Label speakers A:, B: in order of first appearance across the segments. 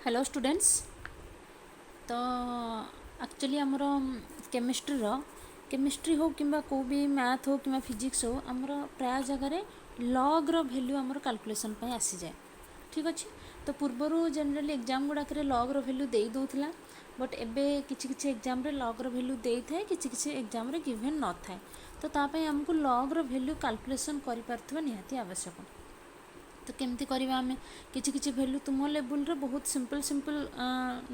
A: Hello students. तो actually आमर chemistry हो कि भी मैथ हो कि फिजिक्स हो आमर प्राय जगह लॉग रो वैल्यू आमर कैलकुलेशन पे आसी जाए। ठीक अच्छे। तो पूर्वर जनरली एग्जाम गुड़ाक लॉग रो वैल्यू दे दूला बट एबे किसी एग्जाम रे लॉग रो वैल्यू दे थाए किसी एग्जाम रे गिवन न थाए। तो तापाई आमको लॉग रो वैल्यू कैलकुलेशन करि पारथुवा निहाती आवश्यक। तो केमती करवा आम कि भैल्यू तुम लेवल रे बहुत सिंपल सिंपल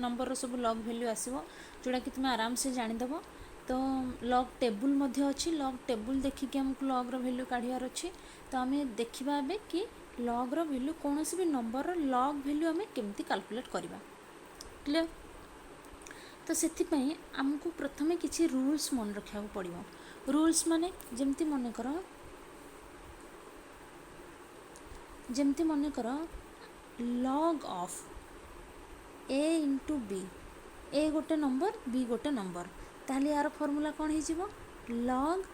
A: नंबर सब लॉग वैल्यू आसो जोड़ा कि तुम आराम से जानीदेव। तो लॉग टेबुल अच्छी लॉग टेबुल देखिए आमको लॉग रो वैल्यू काढ़ार अच्छी। तो आम देखा कि लॉग रो वैल्यू कौन भी नंबर रो लॉग वैल्यू आम केमती कैलकुलेट करवा। क्लियर। तो से आमको प्रथमे किसी रूल्स मन रखा पड़ो। रूल्स माने जमती मन कर जमती मन कर log of A into B A गोटे नंबर बी गोटे नंबर ताहले यार फॉर्मूला कौन हो log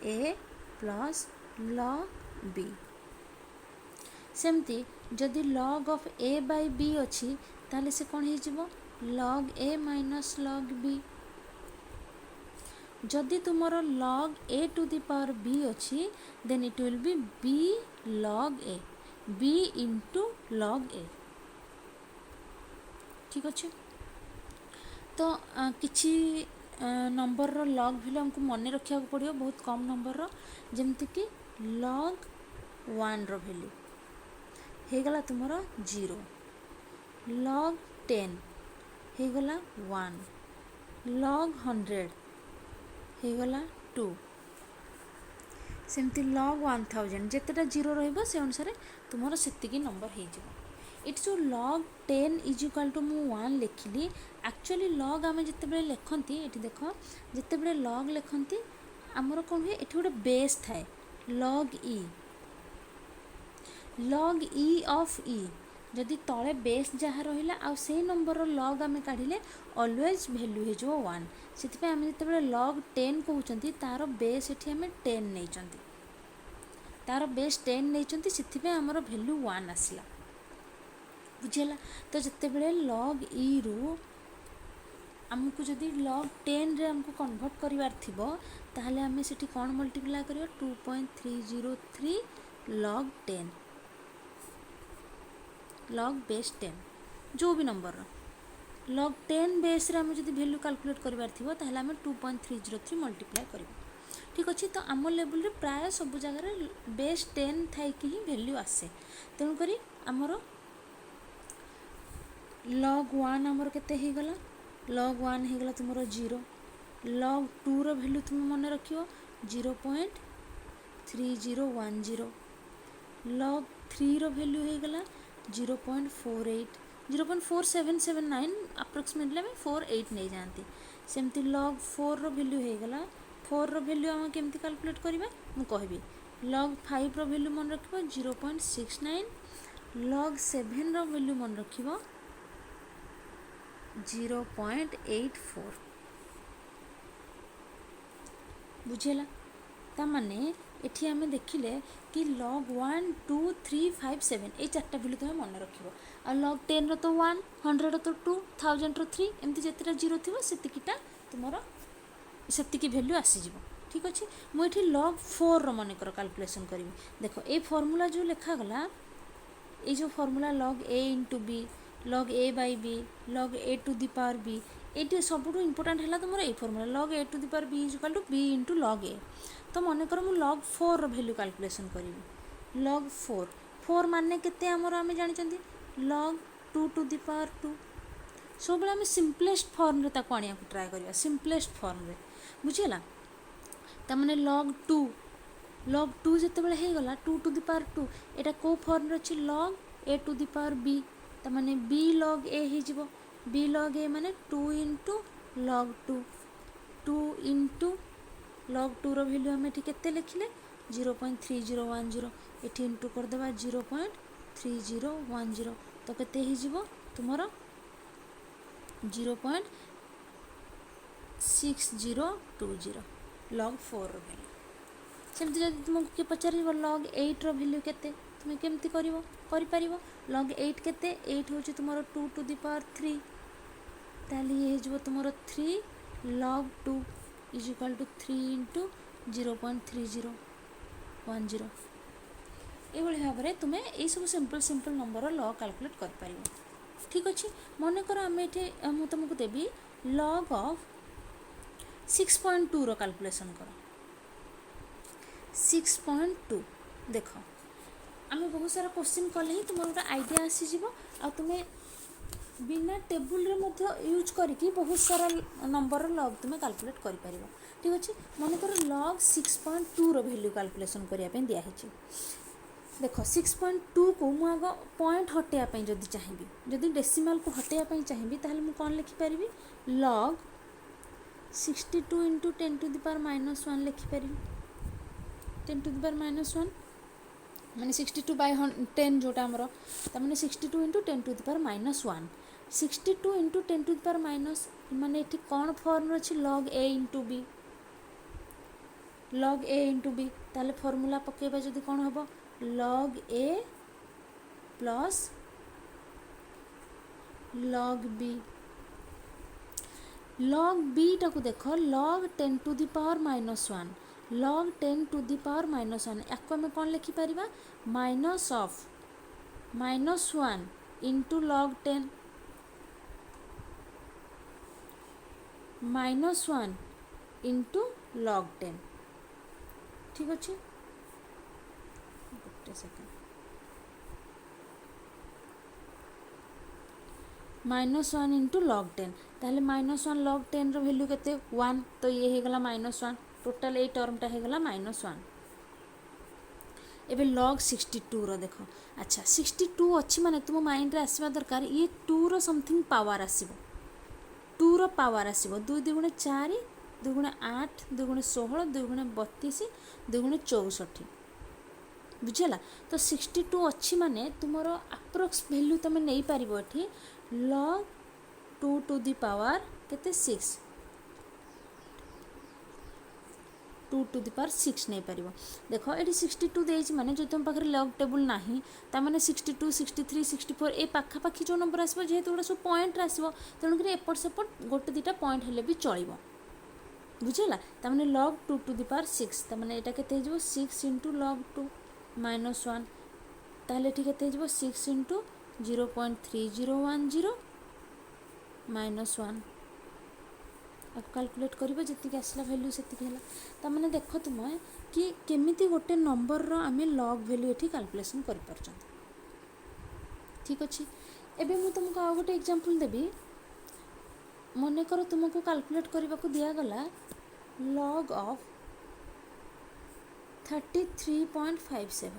A: A plus log B. सेमती जदि log of A by B अच्छी ताहले से कौन हो log A minus log B. जदि तुमर log A to the power B अच्छी then it will be B log A B into log A. ठीक अच्छे। तो किसी नंबर रो लॉग वैल्यू हमको मन रखा पड़ो बहुत कम नंबर रो जमती कि लॉग 1 रो वैल्यू हो गला तुमर 0 लॉग 10 हो गला 1 लॉग 100 हो गला 2 सेमती लॉग 1000 जितेटा जीरो रहिबो से अनुसार तुमर सेतिकी नंबर हो इट्स जो लॉग 10 इज इक्वल टू मु 1 लिखिली। एक्चुअली लॉग आम जिते लिखती ये देख जिते लॉग लिखती आमर कौन हुए ये गोटे बेस थाए लॉग ई ऑफ ई जदि तले बेस जहाँ रहा आ से नंबर लॉग आम काढ़ले ऑलवेज वैल्यू हो 1 से आम जिते लॉग 10 कहते तार बेस ये आम 10 नहीं तार बेस 10 नहीं से आमर वैल्यू 1 आसला बुझेगा। तो जिते लॉग ई रु आमको जदि लॉग 10 रे आमको कन्वर्ट करार थी ताहले आम से कौन मल्टीप्लाई कर 2.303 लॉग 10 लॉग बेस 10 जो भी नंबर लॉग 10 बेस रे आम जदि वैल्यू कैलकुलेट करार थी ताहले आम 2.303 मल्टीप्लाई कर। ठीक अच्छे। तो आम लेवल रे प्राय सब जगह बेस 10 थाई कि ही वैल्यू आसे तेणुक आमर लॉग 1 आमर केते ही गला लॉग 1 हो गला तुमरो 0 लॉग 2 रो वैल्यू तुम मन रखियो 0.3010 लॉग 3 रो वैल्यू हो गला 0.48 0.4779 अप्रोक्सीमेटली आम 48 नहीं जाती। सेमती लॉग 4 रो वैल्यू हो गला 4 रो वैल्यू आम केमती कैलकुलेट करबा मु कहबी लॉग 5 रो वैल्यू मन रखिबो 0.69 लॉग 7 रो वैल्यू मन रखिबो 0.84 बुझेला। तामाने एठी आमे देखिले कि लॉग 1 2 3 5 7 ए चारटा वैल्यू तुम मन रखिबो आ लॉग 10 रो तो 1 100 रो तो 2 1000 रो 3 एमती जेतेटा जीरो थिबो सेतिकिटा तुमरो सेतिकी वैल्यू आसी जिवो। ठीक अच्छे। मुझे लॉग 4 रो मन कर कैलकुलेशन करी देखो ए फॉर्मूला जो लिखा गला ये जो formula log A into B log A by B log A to the power B ये सब इंपोर्टाट है तुम ये formula log A to the power B is equal to B into log A. तो मन कर मु लॉग 4 वैल्यू कैलकुलेशन करी लॉग 4 माने केते आमर आमे जानि लॉग 2 टू दी पावर 2 सब आम सिंपलेस्ट फॉर्म रे ताको आनिया ट्राए करिया सिंपलेस्ट फॉर्म रे बुझेला। तामाने लॉग 2 जिते हो गला 2 टू दी पावर 2 एटा को फॉर्म रे अछि log A to the power B तामाने बी लॉग ए हो बी लॉग ए माने 2 इंटू लॉग 2 इंटू लॉग 2 रो वैल्यू आम एठी केते लिखिले 0.3010 एठी इंटू करदेबा 0.3010 तो केते ही जीवो तुमरो 0.6020 लॉग 4 रो वैल्यू। सेमती जदि तुमको किए पचार लॉग 8 रो वैल्यू केते तुम्हें केमती करिपारिबो log 8 केते 8 होची तुमरो 2 to the power 3 ताली ये हेजबो तुमरो 3 log 2 is equal to 3 into 0.3010 ये भाव में तुम्हें यही सब सिंपल नंबर लॉग कैलकुलेट कर पारिबो ठीक अच्छे मन कर आम ये मुझे तुमको देवी लॉग ऑफ 6.2 रो कैलकुलेशन कर 6.2 देख आम बहुत सारा क्वेश्चन कले ही तुम गोटे आइडिया आसीज आ तुम्हें बिना टेबुल रे यूज करके बहुत सारा नंबर लॉग तुम्हें कैलकुलेट कर पारिबो ठीक अच्छे मन कर लॉग 6.2 रो वैल्यू कैलकुलेशन करने दिखाई देख 6.2 को मुझ पॉइंट हटेवाई जदि चाहिए जदि डेसिमाल को हटेवाई चाहिए ताहले मु कौन लिखिपारि log 62 into 10 to the power -1 लिखिपारि 10 to the power -1 माने 62 by 10 जोटा आमर तार 62 into 10 to the power -1 62 into 10 to the power minus माने ये कौन फॉर्म अच्छी log a into b log a into b ताले फॉर्मूला पकेबा जदि कौन हम log a plus log b log b टाकू देख log 10 to the power -1 log 10 to the power -1 याको आम कौन लिखिपर minus of -1 into log 10 -1 into log 10 ठीक अच्छे सेकेंड -1 इंटू log 10 ताहले -1 log 10 रो वैल्यू केते 1 तो ये हो गला -1 टोटल ये टर्मटा हो गला -1 एबे log 62 रो देखो अच्छा 62 अच्छी माने तुम माइंड रे आसीबा दरकार ये 2 रो समथिंग पावर आसीबो 2 रो पावर आसीबो 2 2 4 2 8 2 16 2 32 2 64 बुझेगा तो 62 अच्छी माने तुमर अप्रोक्स वैल्यू तुम नहीं पार ये log 2 to the power केते 6 2 to the power 6 नहीं पार देख ये 62 देती माने जो तुम पाखे लॉग टेबुल ना ताने 62 63 64 ये पाखापाखि जो नंबर आसो जेहेतु गोटे सब पॉइंट आसो तेणुक एपट सेपट गोटे दुटा पॉइंट हेले भी चलो बुझेगा ताने log 2 to the power 6 ताने यहाँ के 6 इंटू log 2 -1 ताहले ठीक है 6 इंटू 0.3010 -1 आप कैलकुलेट करिबा जति आसला वैल्यू सेति हैला ता माने देखो तुम कि केमिति गोटे नंबर रो आमे लॉग वैल्यू एठी कैलकुलेशन करि परछन ठीक अछि एबे मु तुमको आ गोटे एग्जांपल देबी मने करो तुमको कैलकुलेट करबा को दिया गला log ऑफ 33.57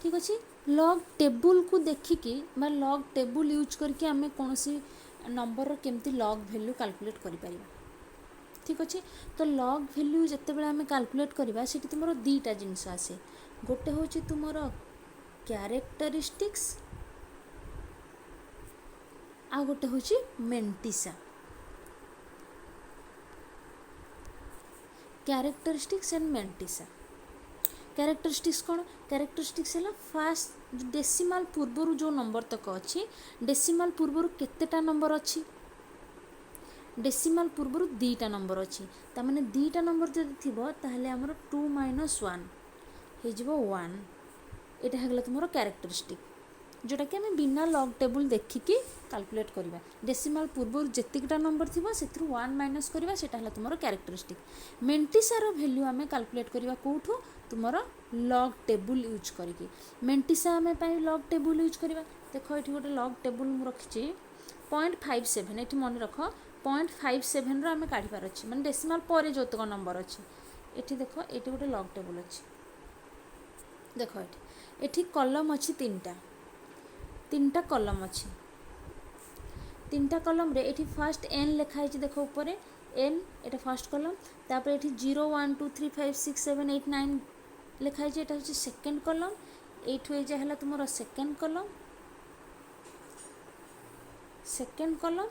A: ठीक अच्छे लॉग टेबुल को देखिकी लॉग टेबुल यूज करके आम कौन सी नंबर केमती लॉग वैल्यू कैलकुलेट करि परिबा ठीक अच्छे तो लॉग वैल्यू जिते बड़े आम कैलकुलेट करवा से तुम दीटा जिनस आसे गोटे हूँ तुम कैरेक्टरिस्टिक्स आ गोटे हूँ mantissa characteristics and mantissa characteristics कौन कैरेक्टरिस्टिक्स है फास्ट डेसिमाल पूर्वर जो नंबर तक अच्छी डेसिमाल पूर्वर केतेटा नंबर अच्छी डेसिमाल पूर्वर दीटा नंबर अच्छी तामाने दीटा नंबर जब थी ताहले आमर 2 - 1 हो 1 एटा है तुम कैरेक्टरिस्टिक जोटा कि आम बिना लॉग टेबुल देखिकी कैलकुलेट करवा डेसिमाल पूर्वर जेतिकटा नंबर थी से 1 माइनस करवा सेटा है तुम कैरेक्टरिस्टिक मेंटिसार वैल्यू आम कैलकुलेट करवा कौटू तुम लॉग टेबुल यूज करके मेंटिसा आम लॉग टेबुल यूज करवा देख ये गोटे लॉग टेबुल मुझे रखी 0.57 ये मन रख 0.57 आम काढ़ार अच्छे मैंने डेसिमाल पर जो तक नंबर अच्छे ये देख ये गोटे लॉग टेबुल अच्छे देख ये कलम अच्छी तीनटा कलम अच्छी तीनटा कलम रे ये फास्ट एन लिखाई देख ऊपर एन ये फास्ट कलम तापर ये 0 1 2 3 5 6 7 8 9 लिखाई ये हूँ सेकेंड कलम ये है तुम सेकेंड कलम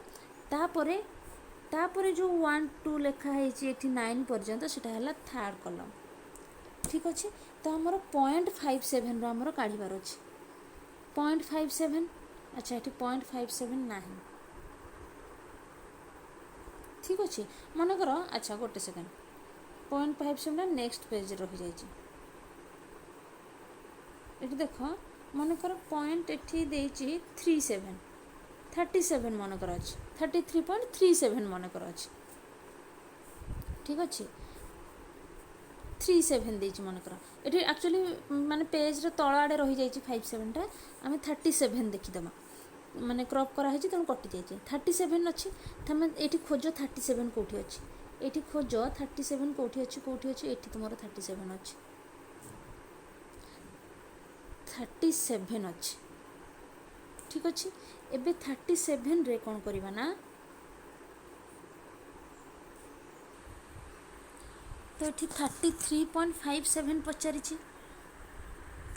A: तापरे जो 1 2 लिखाई ये 9 पर्यंत सेटा है थर्ड कलम ठीक अच्छे। तो आमर 0.57 आमर काढ़ार अच्छे 0.57। अच्छा ये 0.57 ना, ठीक अच्छे मन कर। अच्छा गोटे सेकेंड 0.57 नेक्स्ट पेज रही जाइए। देख मन कर पॉइंट एटी 37 37 मन कर अच्छे 33.37 मन कर अच्छे, ठीक अच्छे 37 देती मन कर। ये एक्चुअली माने पेज रो तल आड़े रही जाइए 57टा, आम 37 देखीदमा माने क्रॉप करा है तेणु कटि जाइए 37 अच्छी। तुम ये खोज 37 कौटी अच्छी, ये खोज 37 कौटी अच्छी कौटी अच्छी, ये तुम 37 अच्छी 37 अच्छी, ठीक अच्छे। एबे 37 रे कौन करवा ना, तो ये 33.57 पचारि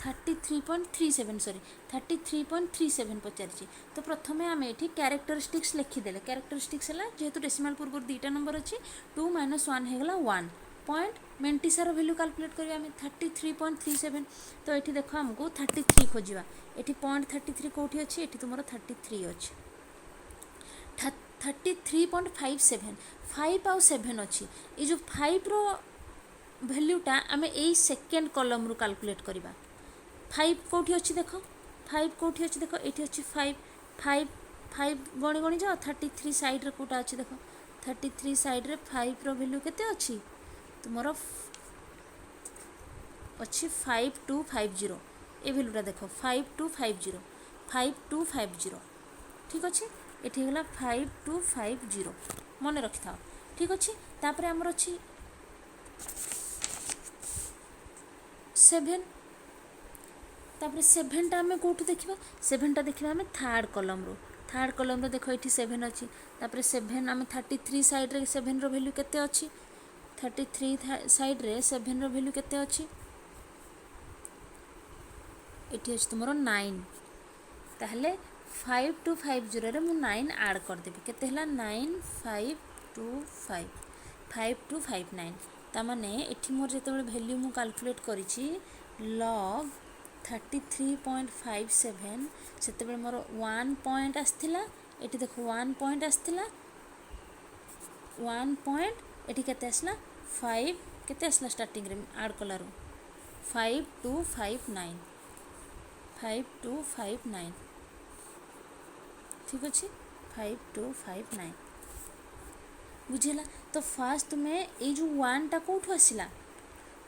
A: 33.37 सॉरी 33.37 पचारि। तो प्रथम आम ये क्यारेक्टरिस्टिक्स लिखिदेले। क्यारेक्टरिस्टिक्स है जेहेतु डेसिमाल पूर्व 2टा नंबर अच्छी 2 - 1 होगा 1 पॉइंट मेंटिसार वैल्यू कैलकुलेट करिया आम 33.37। तो ये देख आमको 33 खोजा, ये 0.33 कौटी अच्छी, ये तुम 33 अच्छी 33.57 5 आउ 7 अच्छी। ये जो 5 रो वैल्यूटा आम यही सेकेंड कलम रु कैलकुलेट करवा। 5 कौटी अच्छी देख, 5 कौटी अच्छी देख, ये अच्छी 5 5 5 गणी गणी जाओ 33 साइड रे कौटा अच्छी देख, 33 साइड रे 5 रो वैल्यू केते अच्छी तुम अच्छी 5250। ये वैल्यूटा देख 5250 5250, ठीक अच्छे ये गला 5250 मन रखि था, ठीक अच्छे। तापर आमर अच्छी 7, तापर 7टा आम कौटू देखा 7टा देखा आम थर्ड कलम रो देख ये 7 अच्छी। तापर 7 आम 33 साइड रे 7 रो वैल्यू केते अच्छी, 33 साइड रे 7 रो वैल्यू केते अच्छी, ये तुम 9। ताहले 5250 रे मु 9 ऐड करदेवी केते हला 9525 5259। तामाने एठी मोर जेते वैल्यू मु कैलकुलेट करिछि लॉग 33.57 सेते मोर 1 पॉइंट आस्थिला, एठी देखो 1 पॉइंट आस्थिला 1 पॉइंट एठी केते आसला 5 केते आसला स्टार्टिंग रे ऐड कलारो 5259 5259, ठीक अच्छे 5259 बुझेला। तो फास्ट तुम्हें ये जो 1 टा कौटू आसला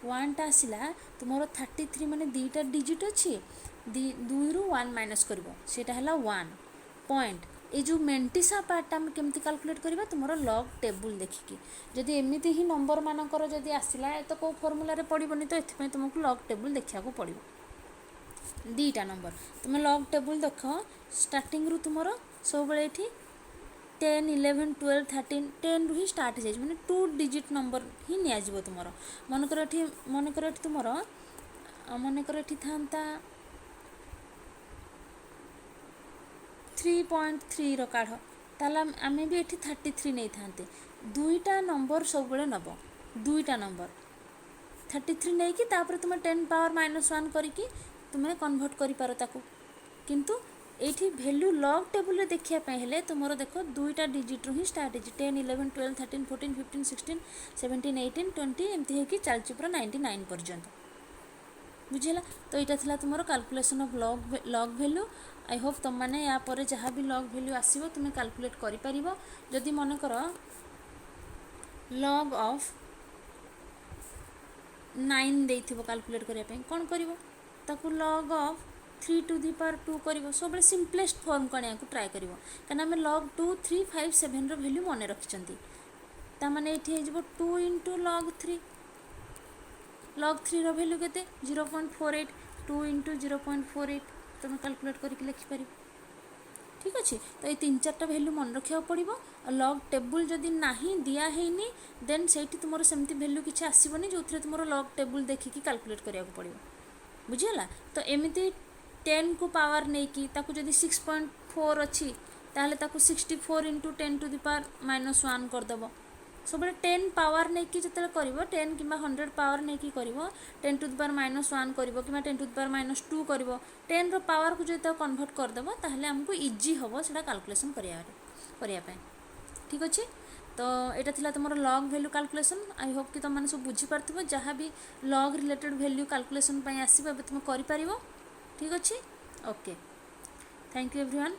A: 1 टा आसला तुम 33 माने 2टा डिजिट अच्छी 2 रु 1 माइनस कर सेटा है 1 पॉइंट। ये जो मेंटिसा पार्टा आम केमती कैलकुलेट करवा तुम लॉग टेबुल देखिकी, जदि एमती ही नंबर मानकर जदि आसला तो कौ फर्मूला पड़ोनी, तो ये तुमको लॉग टेबुल देखा पड़ो 2टा नंबर। तुम लॉग टेबुल देख स्टार्टिंग रु तुम सब ये 10 11 12 13 10 रु ही स्टार्ट हो मैंने 2 डिजिट नंबर ही नियाजिबो तुम मनकर ये तुम मनकर ये था 3.3 रो काढ़ ताला आम भी ये 33 नहीं था 2टा नंबर सब बड़े नब 2टा नंबर 33 नहीं कि तापर तुम 10 पावर -1 करके तुम्हें कन्वर्ट कर पार ताकू, किंतु ये वैल्यू लॉग टेबुल रे देखिया हेले तुम देख 2टा डिजिट ही स्टार्ट हो 10 11 12 13 14 15 16 17 18 20 एमती होगी चलती पूरा 99 पर्यंत बुझेला। तो यहाँ था तुम calculation of log value. I hope तुम मैंने या पर जहाँ भी लॉग वैल्यू आसो तुम कैलकुलेट कर पारिबो। जदि मन कर लॉग ऑफ 9 देइथिबो कैलकुलेट करिया पे कोन करिवो ताकू log of 3 to the power 2 करिवो सब सिंपलेस्ट फॉर्म कणिया को ट्राई करिवो कना हमें log 2 3 5 7 रो वैल्यू मने रखिचंती ता माने एठी हेजबो 2 * log 3 रो वैल्यू केते 0.48 2 * 0.48 तुम कैलकुलेट करके लिखि पारि ठीक अच्छे। तो ये 3-4टा वैल्यू मन रखा पड़ो। लॉग टेबुल जदि नहीं दिया है देन से तुम सेमती वैल्यू किसी आसबनी जो थे तुम लॉग टेबुल देखिकी कैलकुलेट करा पड़ो बुझीगला। तो एमती 10 को पावर नहीं कि ताकू जदि 6.4 अच्छी ताहले ताकू 64 * 10 टू दी पावर -1 करदेव सब 10 पावर नहीं कि जिते कर 10 कि 100 पावर नहीं कि कर 10 टू द पावर -1 कर कि 10 टू द पावर -2 कर 10 रो पावर को जो कन्वर्ट करदेव ताहले हमको इजी हम से कैलकुलेसन करने ठीक अच्छे। तो यहाँ थिला तुम log value calculation. I hope कि तुम सब बुझीपार जहाँ भी लॉग रिलेटेड वैल्यू कैलकुलेसन आसो तुम कर ठीक अच्छे। Okay, thank you everyone.